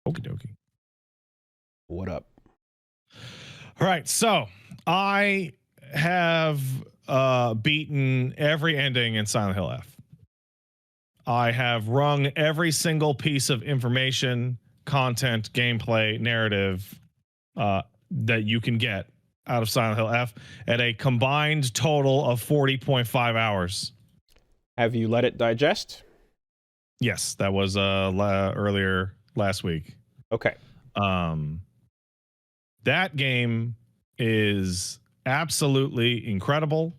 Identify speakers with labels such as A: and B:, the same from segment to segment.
A: Okie dokie.
B: What up?
A: All right, so I have beaten every ending in Silent Hill F. I have wrung every single piece of information, content, gameplay, narrative that you can get out of Silent Hill F at a combined total of 40.5 hours.
B: Have you let it digest?
A: Yes, that was earlier last week.
B: Okay.
A: That game is absolutely incredible.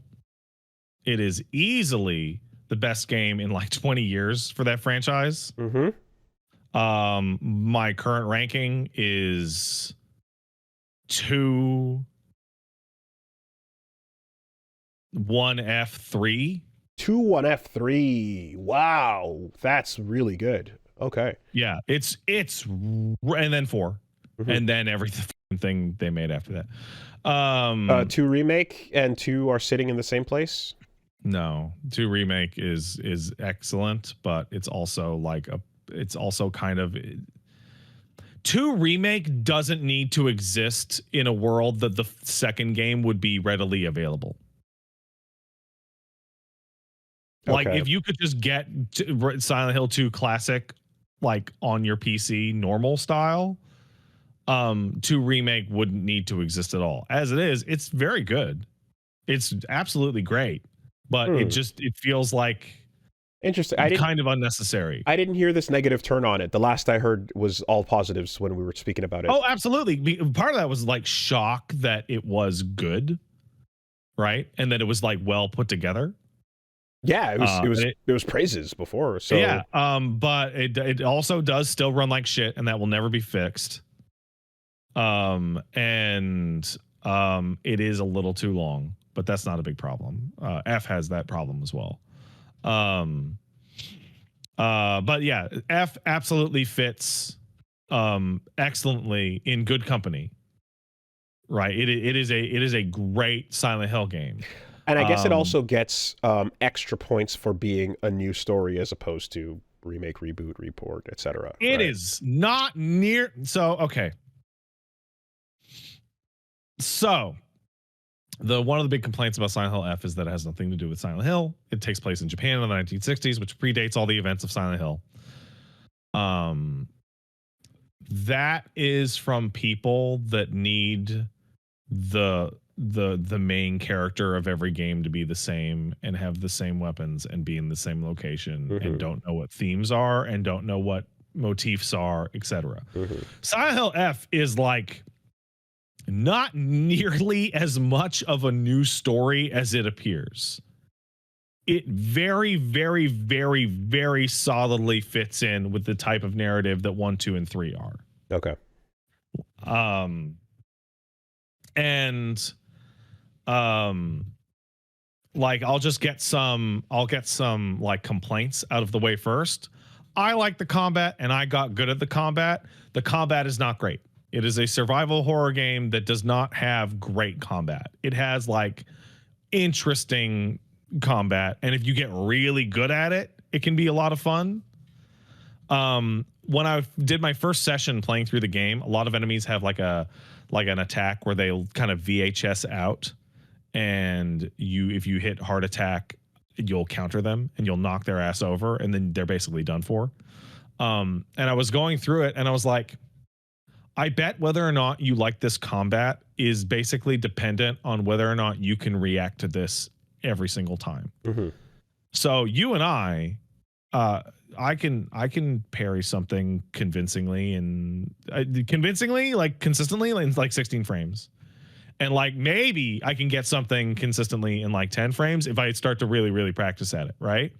A: It is easily the best game in like 20 years for that franchise.
B: Mm-hmm.
A: My current ranking is 2-1F3.
B: 2-1F3. Wow, that's really good. Okay.
A: Yeah, it's and then 4, and then everything they made after that.
B: 2 remake and 2 are sitting in the same place.
A: No, 2 remake is excellent, but it's also kind of 2 remake doesn't need to exist in a world that the second game would be readily available. Like if you could just get Silent Hill 2 Classic like on your PC normal style, 2 remake wouldn't need to exist at all. As it is, it's very good. It's absolutely great, but it feels like
B: interesting.
A: Kind of unnecessary.
B: I didn't hear this negative turn on it. The last I heard was all positives when we were speaking about it.
A: Oh, absolutely. Part of that was like shock that it was good, right? And that it was like well put together.
B: Yeah, it was praises before. So
A: yeah, but it also does still run like shit, and that will never be fixed. And it is a little too long, but that's not a big problem. F has that problem as well. But yeah, F absolutely fits excellently in good company. Right. It is a great Silent Hill game.
B: And I guess it also gets extra points for being a new story as opposed to remake, reboot, report, etc.
A: It is not near. So, okay. So, one of the big complaints about Silent Hill F is that it has nothing to do with Silent Hill. It takes place in Japan in the 1960s, which predates all the events of Silent Hill. That is from people that need the main character of every game to be the same and have the same weapons and be in the same location and don't know what themes are and don't know what motifs are, etc. Silent Hill F is like not nearly as much of a new story as it appears. It very, very, very, very solidly fits in with the type of narrative that 1, 2, and 3 are.
B: Okay.
A: Like I'll get some like complaints out of the way first. I like the combat and I got good at the combat. The combat is not great. It is a survival horror game that does not have great combat. It has like interesting combat, and if you get really good at it, it can be a lot of fun. When I did my first session playing through the game, a lot of enemies have like an attack where they kind of VHS out, and if you hit heart attack, you'll counter them and you'll knock their ass over, and then they're basically done for. And I was going through it and I was like, I bet whether or not you like this combat is basically dependent on whether or not you can react to this every single time. So you and I can parry something convincingly and like consistently in like 16 frames. And like maybe I can get something consistently in like 10 frames if I start to really, really practice at it, right?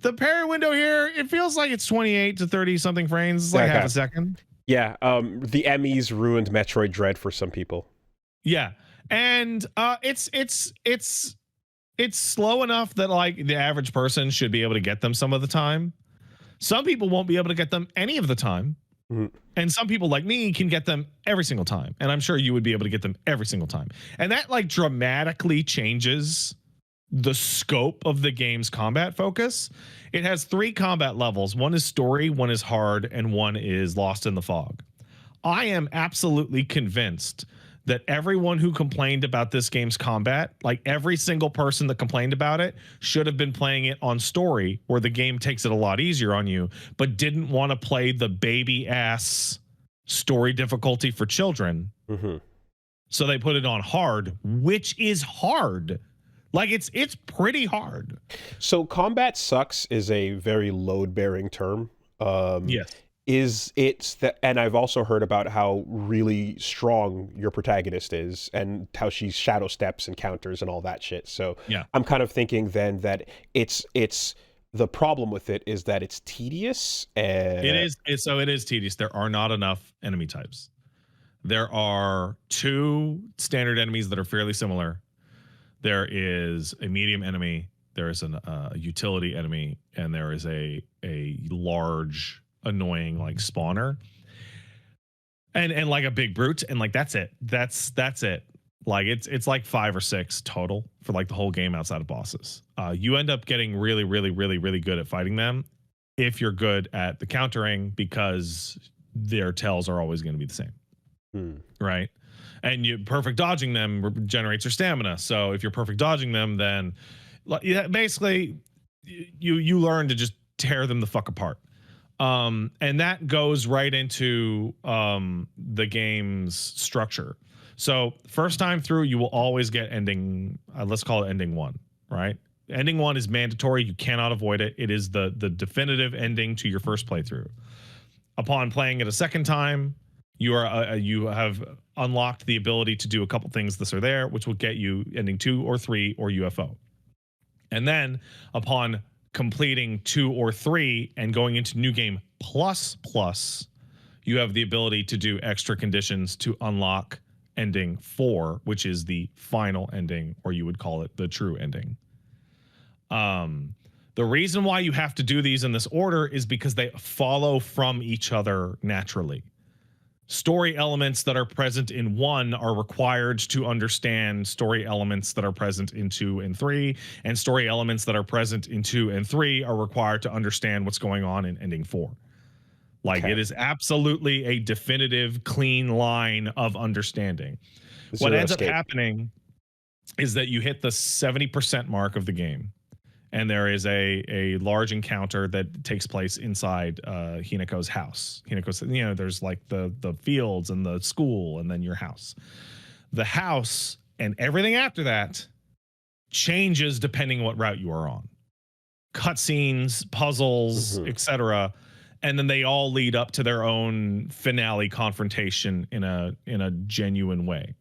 A: The parry window here, it feels like it's 28 to 30 something frames. It's like half a second.
B: Yeah, the Emmys ruined Metroid Dread for some people.
A: Yeah, and it's slow enough that like the average person should be able to get them some of the time. Some people won't be able to get them any of the time, and some people like me can get them every single time. And I'm sure you would be able to get them every single time. And that like dramatically changes the scope of the game's combat focus. It has 3 combat levels. One is story, one is hard, and one is lost in the fog. I am absolutely convinced that everyone who complained about this game's combat, like every single person that complained about it, should have been playing it on story, where the game takes it a lot easier on you, but didn't want to play the baby ass story difficulty for children.
B: Mm-hmm.
A: So they put it on hard, which is hard. Like it's pretty hard.
B: So combat sucks is a very load-bearing term.
A: Yes.
B: Is it that? And I've also heard about how really strong your protagonist is, and how she shadow steps and counters and all that shit. So
A: Yeah.
B: I'm kind of thinking then that it's the problem with it is that it's tedious.
A: It is tedious. There are not enough enemy types. There are 2 standard enemies that are fairly similar. There is a medium enemy, there is a utility enemy, and there is a large annoying like spawner, and like a big brute, and like that's it. That's it. Like it's like 5 or 6 total for like the whole game outside of bosses. You end up getting really, really, really, really good at fighting them if you're good at the countering, because their tails are always going to be the same. Right. And you perfect dodging them generates your stamina. So if you're perfect dodging them, then basically you learn to just tear them the fuck apart. And that goes right into the game's structure. So first time through, you will always get ending. Let's call it ending 1, right? Ending 1 is mandatory. You cannot avoid it. It is the definitive ending to your first playthrough. Upon playing it a second time, you have unlocked the ability to do a couple things this or there, which will get you ending 2 or 3 or UFO. And then upon completing 2 or 3 and going into New Game Plus, you have the ability to do extra conditions to unlock ending 4, which is the final ending, or you would call it the true ending. The reason why you have to do these in this order is because they follow from each other naturally. Story elements that are present in 1 are required to understand story elements that are present in 2 and 3, and story elements that are present in 2 and 3 are required to understand what's going on in ending 4. Like It is absolutely a definitive, clean line of understanding. What ends up happening is that you hit the 70% mark of the game, and there is a large encounter that takes place inside Hinako's house. Hinako's, there's like the fields and the school, and then your house. The house and everything after that changes depending what route you are on. Cutscenes, puzzles, etc., and then they all lead up to their own finale confrontation in a genuine way.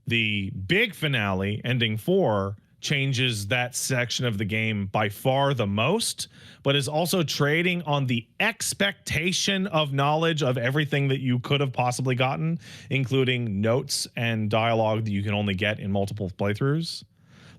A: The big finale, ending 4, changes that section of the game by far the most, but is also trading on the expectation of knowledge of everything that you could have possibly gotten, including notes and dialogue that you can only get in multiple playthroughs.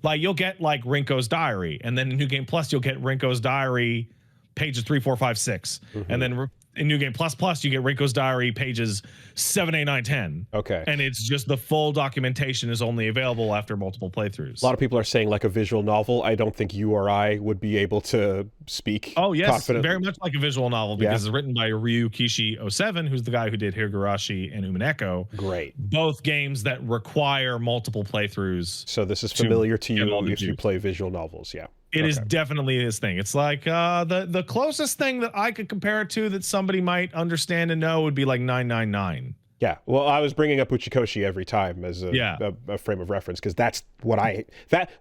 A: Like you'll get like Rinko's diary, and then in New Game Plus you'll get Rinko's diary pages 3, 4, 5, 6, and then in New Game Plus you get Rinko's diary pages 7, 8, 9, 10.
B: Okay.
A: And it's just the full documentation is only available after multiple playthroughs.
B: A lot of people are saying like a visual novel. I don't think you or I would be able to speak.
A: Oh yes,
B: confidently.
A: very much like a visual novel, because it's written by Ryu Kishi 07, who's the guy who did Higurashi and Umineko.
B: Great.
A: Both games that require multiple playthroughs.
B: So this is familiar to you if you play visual novels. Yeah.
A: It is definitely his thing. It's like the closest thing that I could compare it to that somebody might understand and know would be like 999.
B: Yeah. Well, I was bringing up Uchikoshi every time as a frame of reference, because that's what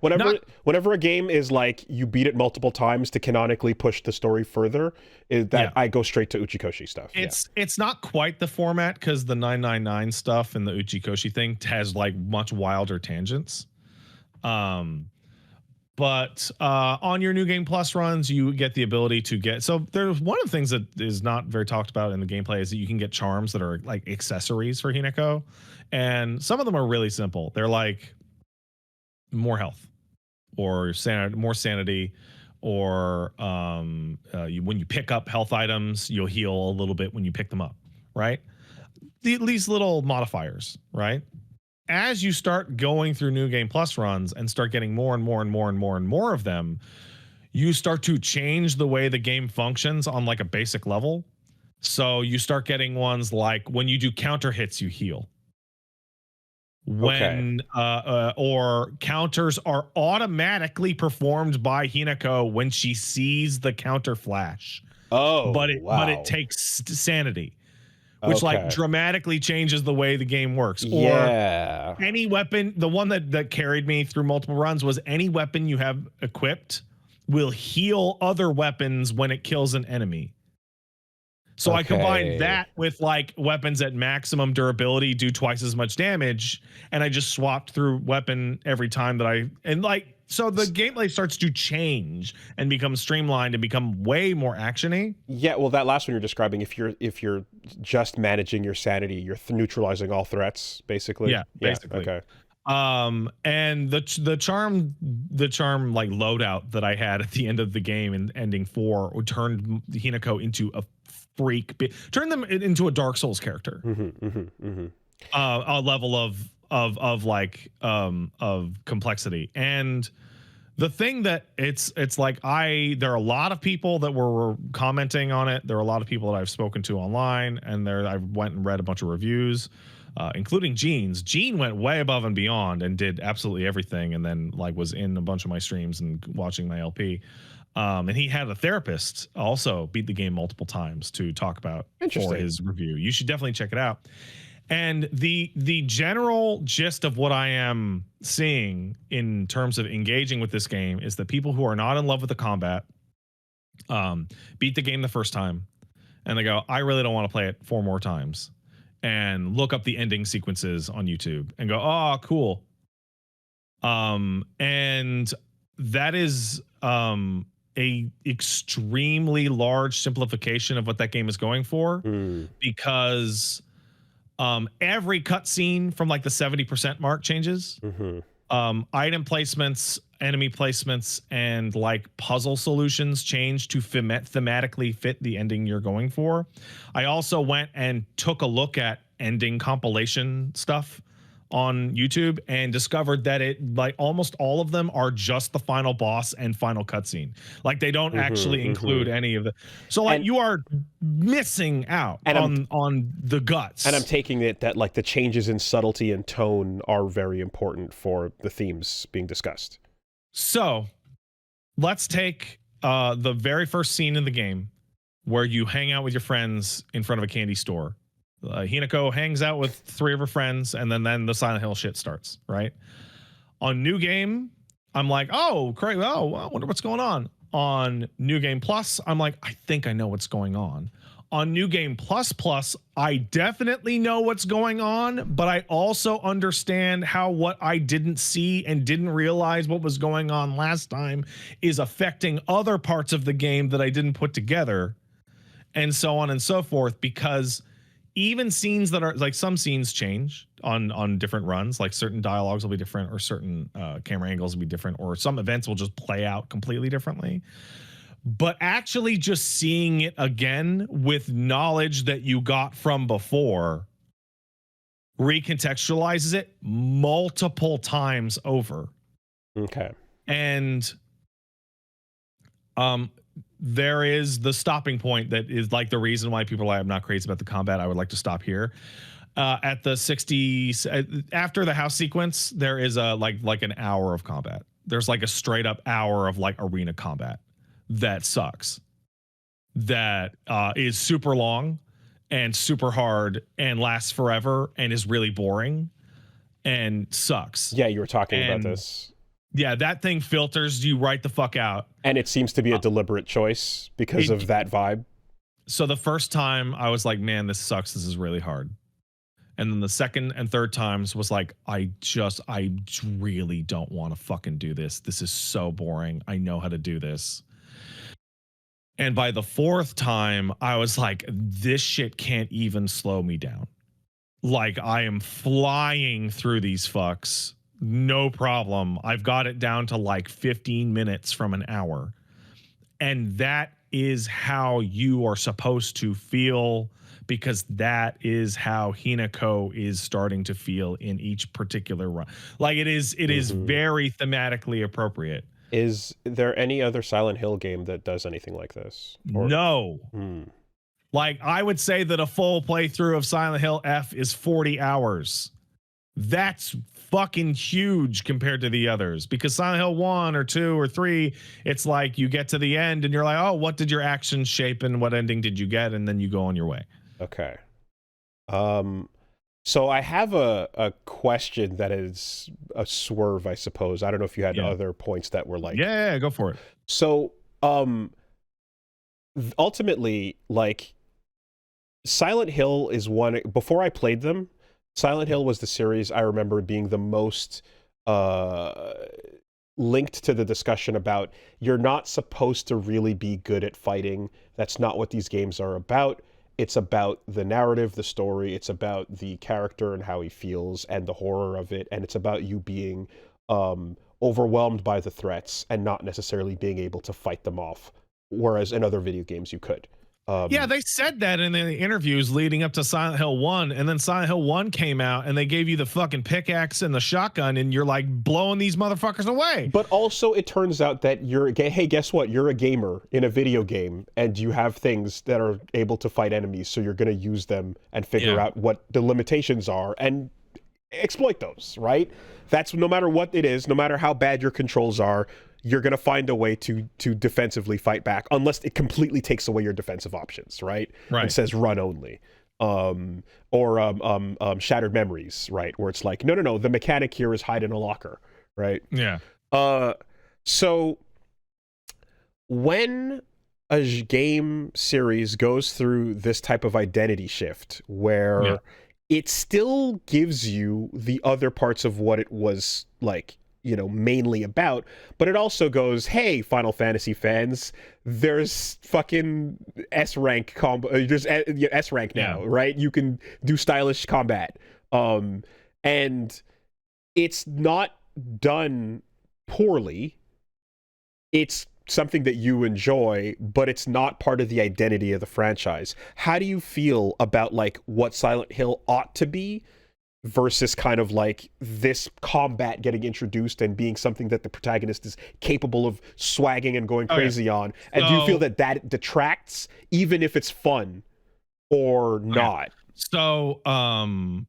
B: whenever a game is like you beat it multiple times to canonically push the story further, I go straight to Uchikoshi stuff.
A: It's not quite the format, because the 999 stuff and the Uchikoshi thing has like much wilder tangents. But on your New Game Plus runs, you get the ability to get... So there's one of the things that is not very talked about in the gameplay is that you can get charms that are like accessories for Hinako. And some of them are really simple. They're like more health or more sanity, or when you pick up health items, you'll heal a little bit when you pick them up, right? These little modifiers, right? as you start going through New Game Plus runs and start getting more and more and more and more and more of them, you start to change the way the game functions on like a basic level. So you start getting ones like when you do counter hits, you heal. When or counters are automatically performed by Hinako when she sees the counter flash. But it takes sanity, which like dramatically changes the way the game works.
B: Yeah.
A: Or any weapon, the one that carried me through multiple runs was any weapon you have equipped will heal other weapons when it kills an enemy. So I combined that with like weapons at maximum durability do twice as much damage, and I just swapped through weapon every time that so the gameplay starts to change and become streamlined and become way more actiony.
B: Yeah, well, that last one you're describing, if you're just managing your sanity, you're neutralizing all threats, basically.
A: Yeah, basically.
B: Okay.
A: And the charm like loadout that I had at the end of the game and ending 4 turned Hinako into a freak, turned them into a Dark Souls character. A level of complexity. And the thing that it's like there are a lot of people that were commenting on it. There are a lot of people that I've spoken to online, and I went and read a bunch of reviews, including Gene's. Gene went way above and beyond and did absolutely everything, and then like was in a bunch of my streams and watching my LP. And he had a therapist also beat the game multiple times to talk about for his review. You should definitely check it out. And the general gist of what I am seeing in terms of engaging with this game is that people who are not in love with the combat beat the game the first time and they go, I really don't want to play it 4 more times, and look up the ending sequences on YouTube and go, oh, cool. And that is a extremely large simplification of what that game is going for, because every cutscene from like the 70% mark changes. Item placements, enemy placements, and like puzzle solutions change to thematically fit the ending you're going for. I also went and took a look at ending compilation stuff on YouTube and discovered that like almost all of them are just the final boss and final cutscene. Like they don't actually include any of the. So like you are missing out on the guts.
B: And I'm taking it that like the changes in subtlety and tone are very important for the themes being discussed.
A: So let's take the very first scene in the game where you hang out with your friends in front of a candy store. Hinako hangs out with 3 of her friends, and then the Silent Hill shit starts, right? On New Game, I'm like, oh, great. Oh, I wonder what's going on. On New Game Plus, I'm like, I think I know what's going on. On New Game Plus, I definitely know what's going on, but I also understand how what I didn't see and didn't realize what was going on last time is affecting other parts of the game that I didn't put together, and so on and so forth, because even scenes that are like, some scenes change on different runs, like certain dialogues will be different, or certain camera angles will be different, or some events will just play out completely differently. But actually just seeing it again with knowledge that you got from before recontextualizes it multiple times over.
B: Okay.
A: And there is the stopping point that is like the reason why people are like, I'm not crazy about the combat, I would like to stop here. At the 60s, after the house sequence, there is a like an hour of combat. There's like a straight up hour of like arena combat that sucks, that is super long and super hard and lasts forever and is really boring and sucks.
B: Yeah, you were talking about this.
A: Yeah, that thing filters you right the fuck out.
B: And it seems to be a deliberate choice because of that vibe.
A: So the first time I was like, man, this sucks. This is really hard. And then the second and third times was like, I really don't want to fucking do this. This is so boring. I know how to do this. And by the fourth time, I was like, this shit can't even slow me down. Like, I am flying through these fucks. No problem. I've got it down to like 15 minutes from an hour. And that is how you are supposed to feel because that is how Hinako is starting to feel in each particular run. Like it is very thematically appropriate.
B: Is there any other Silent Hill game that does anything like this?
A: No. Like, I would say that a full playthrough of Silent Hill F is 40 hours. That's fucking huge compared to the others, because Silent Hill 1 or 2 or 3, it's like you get to the end and you're like, oh, what did your actions shape and what ending did you get? And then you go on your way.
B: Okay. So I have a question that is a swerve, I suppose. I don't know if you had other points that were like...
A: Yeah, go for it.
B: So, ultimately, like, Silent Hill is one... Before I played them, Silent Hill was the series I remember being the most linked to the discussion about you're not supposed to really be good at fighting. That's not what these games are about. It's about the narrative, the story. It's about the character and how he feels and the horror of it. And it's about you being overwhelmed by the threats and not necessarily being able to fight them off. Whereas in other video games, you could.
A: Yeah, they said that in the interviews leading up to Silent Hill 1, and then Silent Hill 1 came out, and they gave you the fucking pickaxe and the shotgun, and you're like blowing these motherfuckers away.
B: But also, it turns out that hey, guess what? You're a gamer in a video game, and you have things that are able to fight enemies, so you're going to use them and figure out what the limitations are and exploit those, right? That's no matter what it is, no matter how bad your controls are, you're going to find a way to defensively fight back, unless it completely takes away your defensive options, right? It says run only. Or Shattered Memories, right? Where it's like, no, the mechanic here is hide in a locker, right?
A: Yeah.
B: So when a game series goes through this type of identity shift where it still gives you the other parts of what it was like, mainly about, but it also goes, hey, Final Fantasy fans, there's fucking S-rank combo, there's S-rank now, right? You can do stylish combat. And it's not done poorly. It's something that you enjoy, but it's not part of the identity of the franchise. How do you feel about like what Silent Hill ought to be versus kind of like this combat getting introduced and being something that the protagonist is capable of swagging and going crazy on? And do you feel that detracts, even if it's fun or not?
A: So, I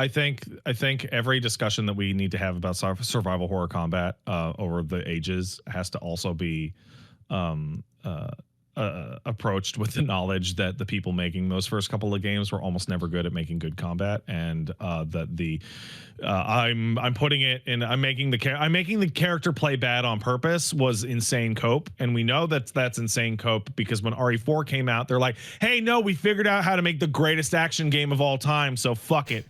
A: think every discussion that we need to have about survival horror combat over the ages has to also be approached with the knowledge that the people making those first couple of games were almost never good at making good combat, and that I'm putting it in, I'm making the character play bad on purpose was insane cope, and we know that's insane cope because when RE4 came out, they're like, hey, no, we figured out how to make the greatest action game of all time, so fuck it.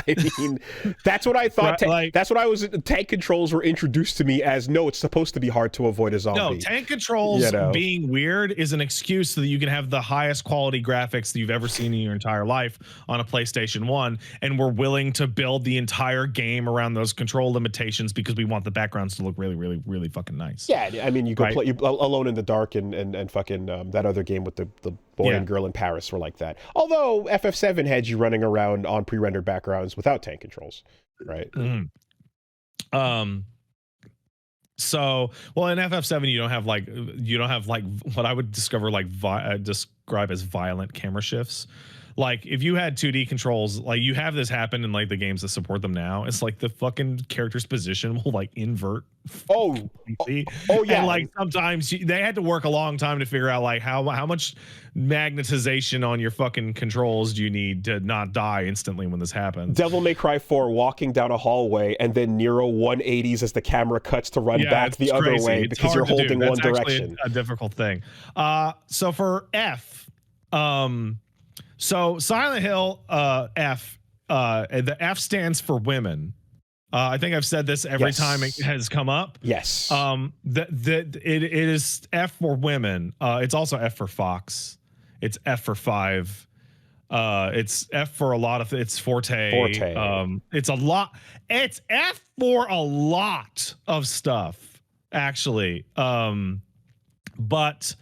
B: I mean, that's what I thought. That's what I was. Tank controls were introduced to me as, no, it's supposed to be hard to avoid a zombie.
A: No, tank controls being weird is an excuse so that you can have the highest quality graphics that you've ever seen in your entire life on a PlayStation 1, and we're willing to build the entire game around those control limitations because we want the backgrounds to look really, really, really fucking nice.
B: Yeah, I mean, you go play Alone in the Dark and fucking that other game with the boy and girl in Paris were like that. Although FF7 had you running around on pre-rendered backgrounds without tank controls, right?
A: So, well, in FF7 you don't have like what I would describe as violent camera shifts. Like if you had 2D controls, like you have this happen in like the games that support them now, it's like the fucking character's position will like invert.
B: Oh yeah.
A: And like sometimes they had to work a long time to figure out like how much magnetization on your fucking controls do you need to not die instantly when this happens.
B: Devil May Cry 4 walking down a hallway and then Nero 180s as the camera cuts to run back the other way because you're holding one direction.
A: A difficult thing. So for F, so Silent Hill F, the F stands for women. I think I've said this every time it has come up.
B: Yes.
A: It is F for women. It's also F for Fox. It's F for 5. It's F for a lot of it's Forte. It's a lot. It's F for a lot of stuff, actually. But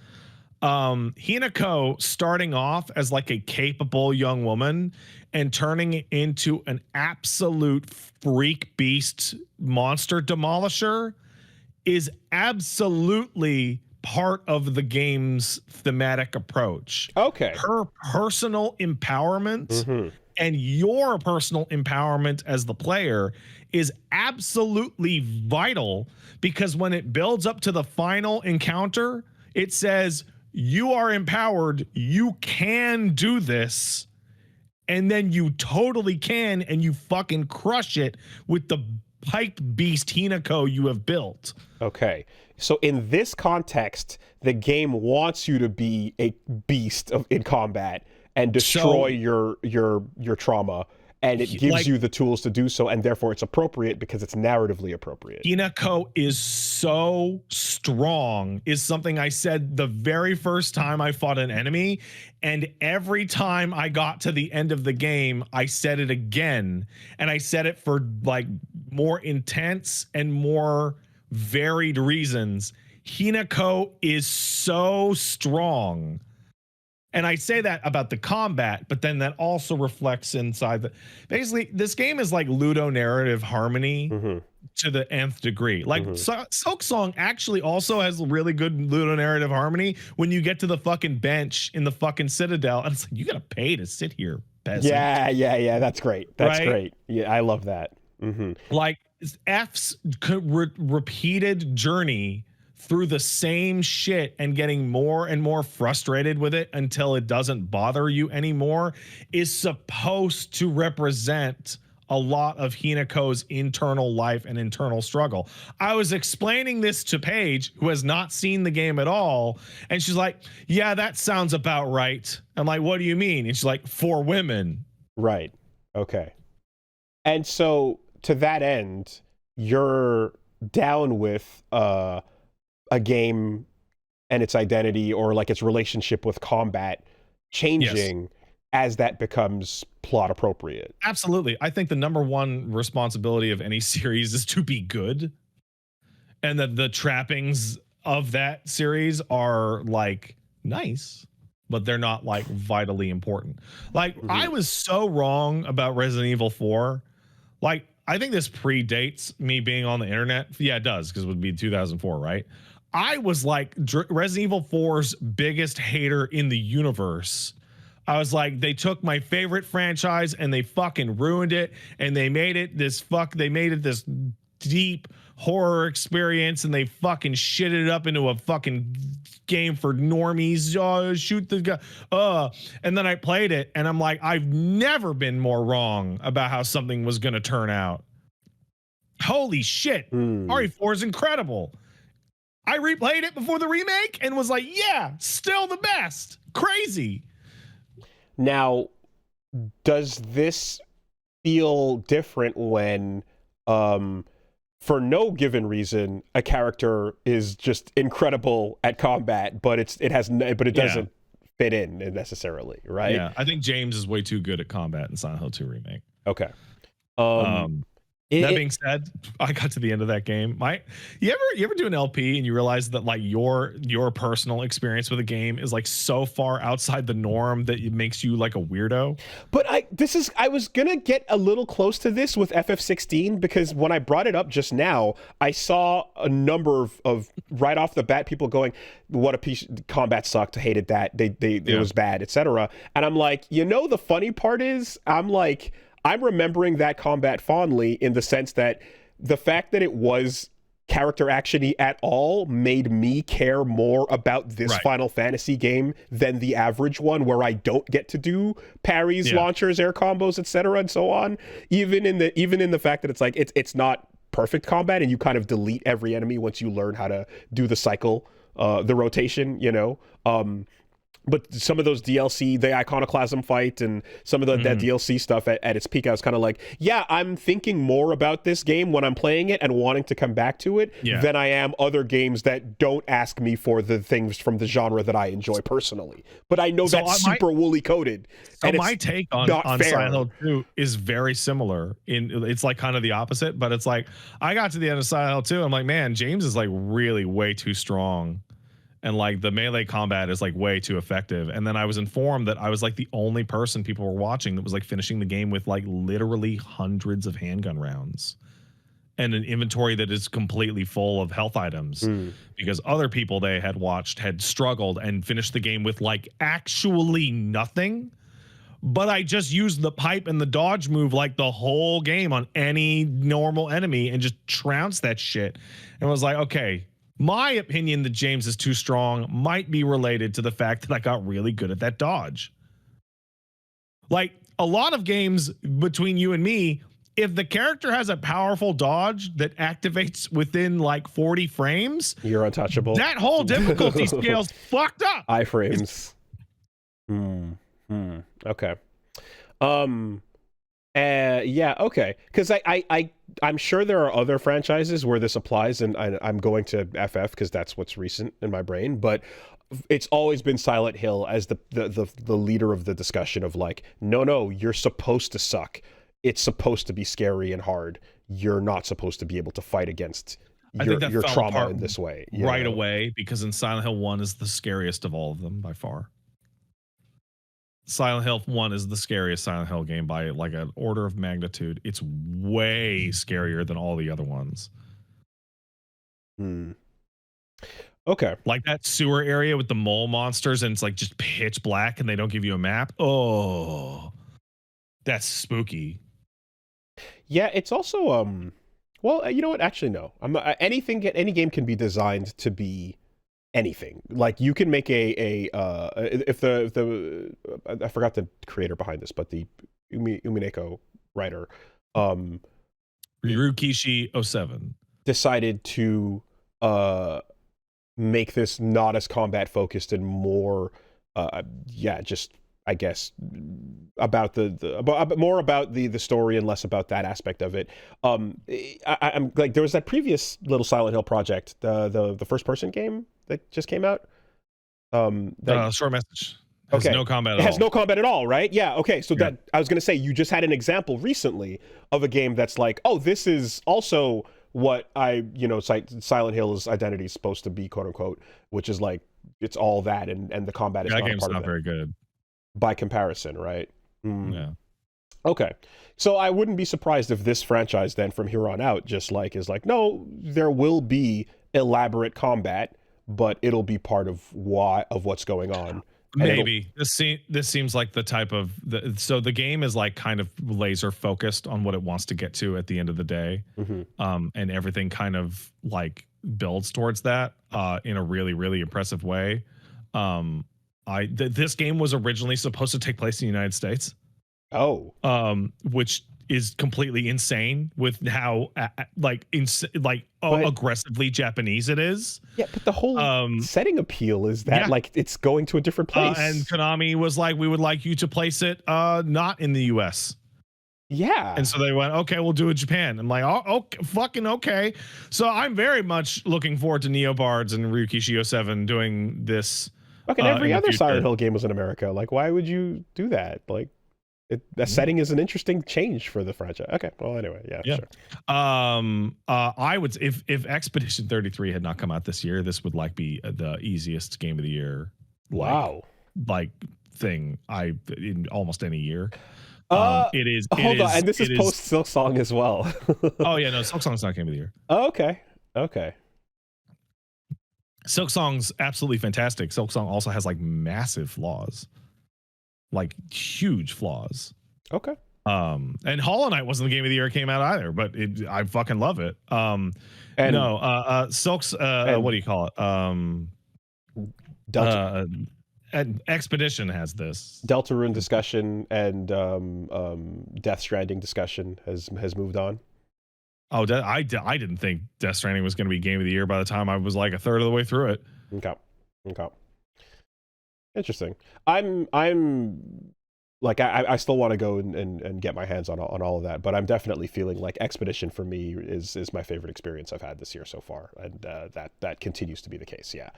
A: Hinako starting off as like a capable young woman and turning into an absolute freak beast monster demolisher is absolutely part of the game's thematic approach.
B: Okay.
A: Her personal empowerment and your personal empowerment as the player is absolutely vital, because when it builds up to the final encounter, it says you are empowered, you can do this, and then you totally can, and you fucking crush it with the piped beast Hinako you have built.
B: Okay. So in this context, the game wants you to be a beast in combat and destroy your trauma, and it gives you the tools to do so, and therefore it's appropriate because it's narratively appropriate.
A: Hinako is so strong, is something I said the very first time I fought an enemy, and every time I got to the end of the game, I said it again, and I said it for like more intense and more varied reasons. Hinako is so strong. And I say that about the combat, but then that also reflects inside the. Basically, this game is like Ludo narrative harmony to the nth degree. Like Silk Song actually also has really good Ludo narrative harmony when you get to the fucking bench in the fucking Citadel, and it's like, you gotta pay to sit here, peasant.
B: Yeah. That's great. That's great. Yeah, I love that.
A: Like F's repeated journey through the same shit and getting more and more frustrated with it until it doesn't bother you anymore is supposed to represent a lot of Hinako's internal life and internal struggle. I was explaining this to Paige, who has not seen the game at all, and she's like, yeah, that sounds about right. I'm like, what do you mean? And she's like, for women.
B: Right. Okay. And so to that end, you're down with a game and its identity, or like its relationship with combat, changing as that becomes plot appropriate.
A: Absolutely. I think the number one responsibility of any series is to be good, and that the trappings of that series are like nice, but they're not like vitally important. Like I was so wrong about Resident Evil 4. Like I think this predates me being on the internet. Yeah, it does, because it would be 2004, right? I was like Resident Evil 4's biggest hater in the universe. I was like, they took my favorite franchise and they fucking ruined it, and they made it this deep horror experience, and they fucking shitted it up into a fucking game for normies. Oh, shoot the guy. And then I played it, and I'm like, I've never been more wrong about how something was going to turn out. Holy shit. RE4 is incredible. I replayed it before the remake and was like, yeah, still the best. Crazy.
B: Now, does this feel different when, for no given reason, a character is just incredible at combat, but it doesn't fit in necessarily, right?
A: Yeah, I think James is way too good at combat in Silent Hill 2 Remake.
B: Okay.
A: That being said, I got to the end of that game. You ever do an LP and you realize that like your personal experience with a game is like so far outside the norm that it makes you like a weirdo?
B: But I was gonna get a little close to this with FF16, because when I brought it up just now, I saw a number of right off the bat people going, "What a piece! Combat sucked. Hated that. It was bad, etc." And I'm like, the funny part is, I'm remembering that combat fondly, in the sense that the fact that it was character actiony at all made me care more about this Final Fantasy game than the average one, where I don't get to do parries, launchers, air combos, etc., and so on. Even in the fact that it's like it's not perfect combat, and you kind of delete every enemy once you learn how to do the cycle, the rotation, But some of those DLC, the Iconoclasm fight, and some of that DLC stuff at its peak, I was kind of like, yeah, I'm thinking more about this game when I'm playing it and wanting to come back to it than I am other games that don't ask me for the things from the genre that I enjoy personally. But I know that's super woolly coded.
A: So my take on Silent Hill 2 is very similar. It's like kind of the opposite, but it's like I got to the end of Silent Hill 2, I'm like, man, James is like really way too strong and like the melee combat is like way too effective. And then I was informed that I was like the only person people were watching that was like finishing the game with like literally hundreds of handgun rounds and an inventory that is completely full of health items, because other people they had watched had struggled and finished the game with like actually nothing. But I just used the pipe and the dodge move like the whole game on any normal enemy and just trounced that shit. And was like, okay, my opinion that James is too strong might be related to the fact that I got really good at that dodge. Like a lot of games between you and me, if the character has a powerful dodge that activates within like 40 frames,
B: you're untouchable.
A: That whole difficulty scale's fucked up.
B: Iframes. Okay. Yeah, okay. Because I'm sure there are other franchises where this applies, and I'm going to FF because that's what's recent in my brain, but it's always been Silent Hill as the leader of the discussion of like, no, you're supposed to suck. It's supposed to be scary and hard. You're not supposed to be able to fight against your trauma in this way.
A: Right away, because in Silent Hill 1 is the scariest of all of them by far. Silent Hill 1 is the scariest Silent Hill game by like an order of magnitude. It's way scarier than all the other ones.
B: Okay.
A: Like that sewer area with the mole monsters and it's like just pitch black and they don't give you a map. Oh, that's spooky.
B: Yeah, it's also well, you know what? Actually, no. Any game can be designed to be anything. Like you can make if the I forgot the creator behind this, but the Umineko writer,
A: Ryukishi 07
B: decided to make this not as combat focused and more just I guess about more about the story and less about that aspect of it. I'm like, there was that previous little Silent Hill project, the first person game that just came out.
A: Short message. Has no combat at all.
B: It has no combat at all, right? Yeah, okay. So that I was going to say, you just had an example recently of a game that's like, oh, this is also what Silent Hill's identity is supposed to be, quote unquote, which is like, it's all that, and the combat is not
A: game's
B: part
A: not
B: of it.
A: Very good
B: By comparison, right?
A: Yeah.
B: Okay. So I wouldn't be surprised if this franchise then from here on out just like is like, no, there will be elaborate combat, but it'll be part of what's going on.
A: Maybe this seems like the type of so the game is like kind of laser focused on what it wants to get to at the end of the day, and everything kind of like builds towards that in a really, really impressive way. This game was originally supposed to take place in the United States.
B: Oh,
A: which is completely insane with how aggressively Japanese it is.
B: Yeah, but the whole setting appeal is that like it's going to a different place.
A: And Konami was like, we would like you to place it not in the US.
B: Yeah.
A: And so they went, okay, we'll do it in Japan. I'm like, oh, okay, fucking okay. So I'm very much looking forward to Neobards and Ryukishi 07 doing this.
B: Okay, every other Silent Hill game was in America. Like, why would you do that? Like, the setting is an interesting change for the franchise. Okay, well, anyway, yeah. Sure.
A: I would, if Expedition 33 had not come out this year, this would like be the easiest game of the year. Like thing in almost any year. It is.
B: Hold on, and this is post Silk Song as well.
A: Oh yeah, no, Silk Song's not game of the year.
B: Oh, okay.
A: Silk Song's absolutely fantastic. Silk Song also has like massive flaws, like huge flaws.
B: Okay.
A: And Hollow Knight wasn't the game of the year it came out either, but I fucking love it. Silk's what do you call it?
B: Delta.
A: And Expedition has this.
B: Deltarune discussion and Death Stranding discussion has moved on.
A: Oh, I didn't think Death Stranding was going to be game of the year by the time I was like a third of the way through it.
B: Okay. Interesting. I'm like, I still want to go and get my hands on all of that, but I'm definitely feeling like Expedition for me is my favorite experience I've had this year so far, and that continues to be the case. Yeah,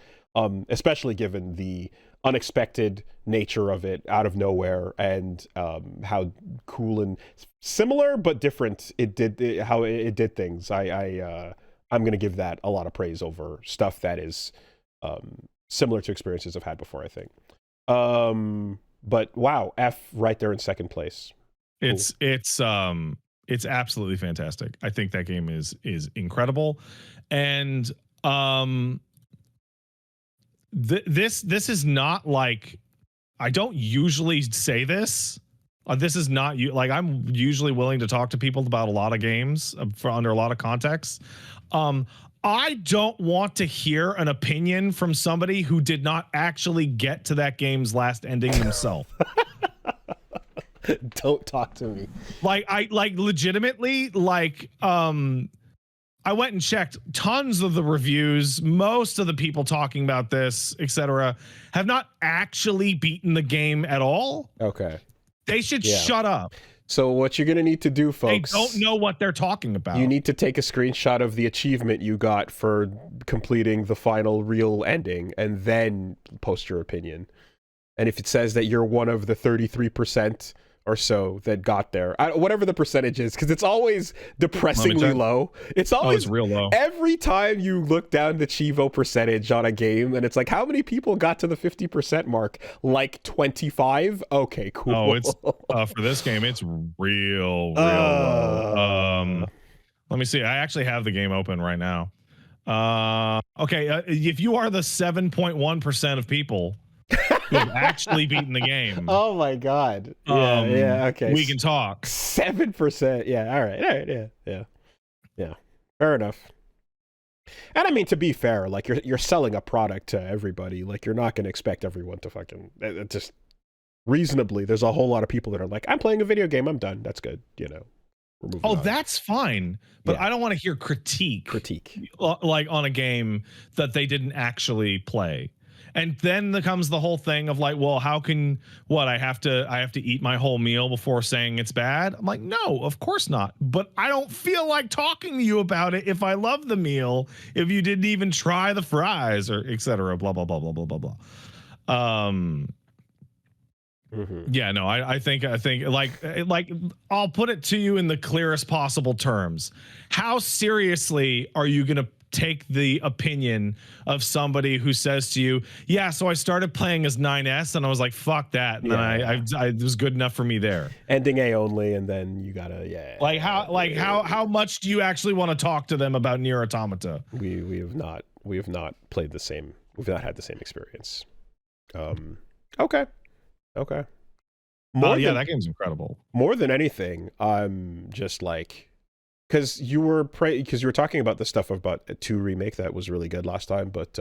B: especially given the unexpected nature of it, out of nowhere, and how cool and similar but different how it did things. I'm gonna give that a lot of praise over stuff that is similar to experiences I've had before, I think. But wow, F right there in second place.
A: Cool. It's absolutely fantastic. I think that game is incredible, and this is not like, I don't usually say this. This is not you. Like, I'm usually willing to talk to people about a lot of games for under a lot of context. I don't want to hear an opinion from somebody who did not actually get to that game's last ending themselves.
B: Don't talk to me.
A: Like, I legitimately, like, I went and checked tons of the reviews. Most of the people talking about this, etc., have not actually beaten the game at all.
B: Okay.
A: They should shut up.
B: So what you're going to need to do, folks...
A: They don't know what they're talking about.
B: You need to take a screenshot of the achievement you got for completing the final real ending, and then post your opinion. And if it says that you're one of the 33% or so that got there, whatever the percentage is, because it's always depressingly low. It's always
A: real low.
B: Every time you look down the Chivo percentage on a game, and it's like, how many people got to the 50% mark? Like 25? Okay, cool.
A: Oh, it's for this game, it's real low. Let me see. I actually have the game open right now. Okay, if you are the 7.1% of people who have actually beaten the game.
B: Oh my god. Yeah, okay.
A: We can talk.
B: 7%. Yeah, all right. Yeah. Fair enough. And I mean, to be fair, like, you're selling a product to everybody. Like, you're not going to expect everyone to fucking just reasonably. There's a whole lot of people that are like, I'm playing a video game, I'm done. That's good, you know.
A: Oh, that's fine. But I don't want to hear critique like on a game that they didn't actually play. And then there comes the whole thing of like, well, how can I have to eat my whole meal before saying it's bad? I'm like, no, of course not. But I don't feel like talking to you about it if I love the meal, if you didn't even try the fries or etc. Blah blah blah blah blah blah blah. Yeah, no, I think like I'll put it to you in the clearest possible terms. How seriously are you going to take the opinion of somebody who says to you, yeah, so I started playing as 9S and I was like, fuck that. And then I it was good enough for me there.
B: Ending A only, and then you gotta,
A: how much do you actually want to talk to them about Nier Automata?
B: We have not played the same, we've not had the same experience. Okay.
A: That game's incredible.
B: More than anything, I'm just like, because you were talking about the stuff about 2 remake that was really good last time, but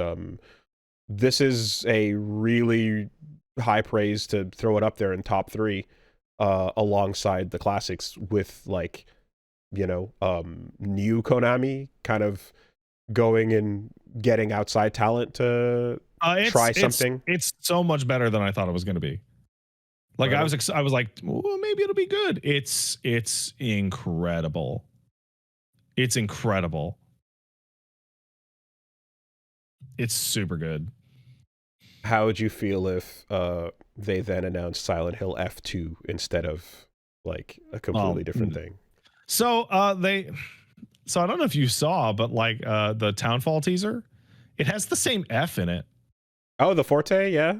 B: this is a really high praise to throw it up there in top 3 alongside the classics, with, like, you know, new Konami kind of going and getting outside talent to try something.
A: It's so much better than I thought it was going to be. Like, right. I was like, well, maybe it'll be good. It's incredible. It's incredible. It's super good.
B: How would you feel if they then announced Silent Hill F2 instead of, like, a completely different thing?
A: So I don't know if you saw, but like the Townfall teaser, it has the same F in it.
B: Oh, the Forte, yeah.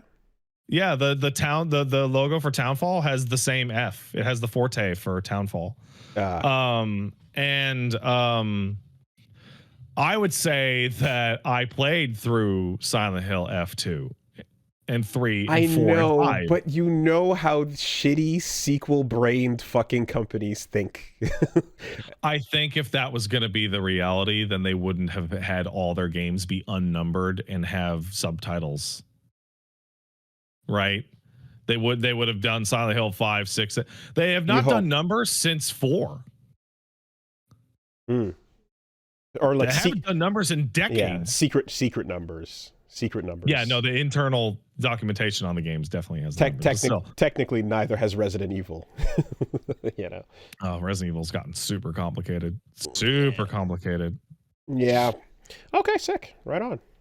A: Yeah, the logo for Townfall has the same F. It has the Forte for Townfall. I would say that I played through Silent Hill F2 and 3 and 4 and 5.
B: But you know how shitty sequel-brained fucking companies think.
A: I think if that was going to be the reality, then they wouldn't have had all their games be unnumbered and have subtitles. Right? They would have done Silent Hill 5, 6. They have not done numbers since 4.
B: Or like
A: they haven't done numbers in decades.
B: Yeah, secret numbers.
A: Yeah, no, the internal documentation on the games definitely has
B: technically neither has Resident Evil. You know.
A: Oh, Resident Evil's gotten super complicated. Complicated.
B: Yeah. Okay, sick. Right on.